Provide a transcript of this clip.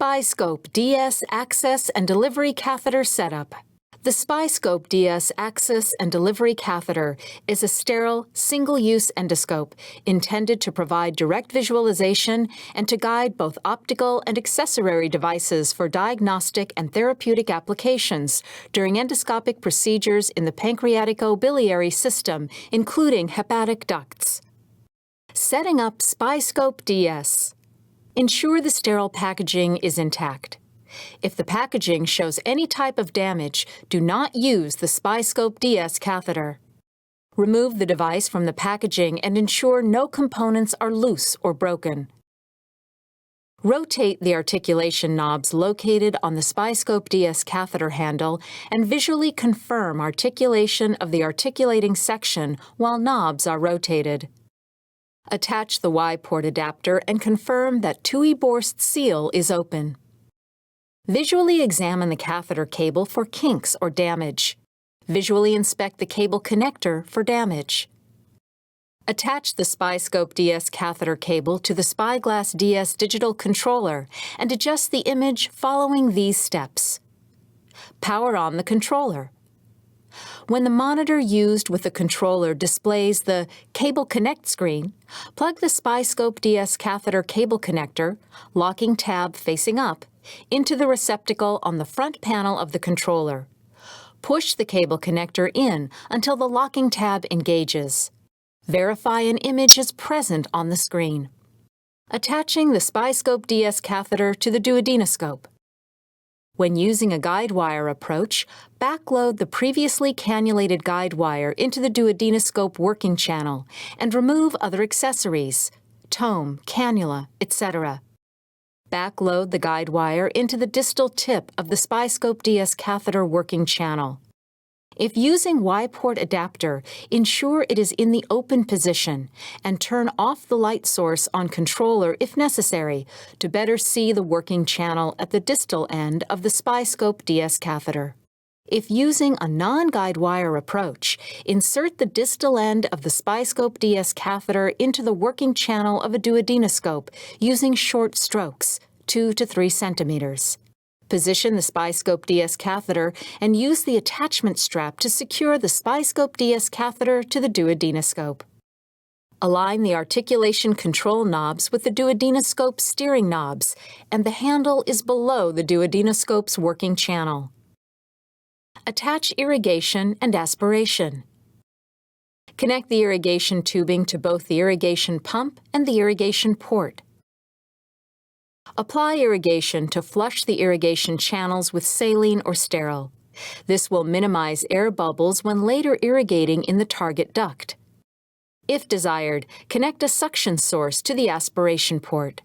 SpyGlass DS Access and Delivery Catheter Setup. The SpyGlass DS Access and Delivery Catheter is a sterile, single-use endoscope intended to provide direct visualization and to guide both optical and accessory devices for diagnostic and therapeutic applications during endoscopic procedures in the pancreaticobiliary system, including hepatic ducts. Setting up SpyGlass DS. Ensure the sterile packaging is intact. If the packaging shows any type of damage, do not use the SpyGlass DS catheter. Remove the device from the packaging and ensure no components are loose or broken. Rotate the articulation knobs located on the SpyGlass DS catheter handle and visually confirm articulation of the articulating section while knobs are rotated. Attach the Y-port adapter and confirm that TUI-Borst seal is open. Visually examine the catheter cable for kinks or damage. Visually inspect the cable connector for damage. Attach the SpyGlass DS catheter cable to the SpyGlass DS digital controller and adjust the image following these steps. Power on the controller. When the monitor used with the controller displays the Cable Connect screen, plug the SpyGlass DS catheter cable connector, locking tab facing up, into the receptacle on the front panel of the controller. Push the cable connector in until the locking tab engages. Verify an image is present on the screen. Attaching the SpyGlass DS catheter to the duodenoscope. When using a guide wire approach, backload the previously cannulated guide wire into the duodenoscope working channel and remove other accessories, tome, cannula, etc. Backload the guide wire into the distal tip of the SpyGlass DS catheter working channel. If using Y-port adapter, ensure it is in the open position and turn off the light source on controller if necessary to better see the working channel at the distal end of the SpyGlass DS catheter. If using a non-guide wire approach, insert the distal end of the SpyGlass DS catheter into the working channel of a duodenoscope using short strokes, 2 to 3 centimeters. Position the SpyGlass DS catheter and use the attachment strap to secure the SpyGlass DS catheter to the duodenoscope. Align the articulation control knobs with the duodenoscope steering knobs, and the handle is below the duodenoscope's working channel. Attach irrigation and aspiration. Connect the irrigation tubing to both the irrigation pump and the irrigation port. Apply irrigation to flush the irrigation channels with saline or sterile. This will minimize air bubbles when later irrigating in the target duct. If desired, connect a suction source to the aspiration port.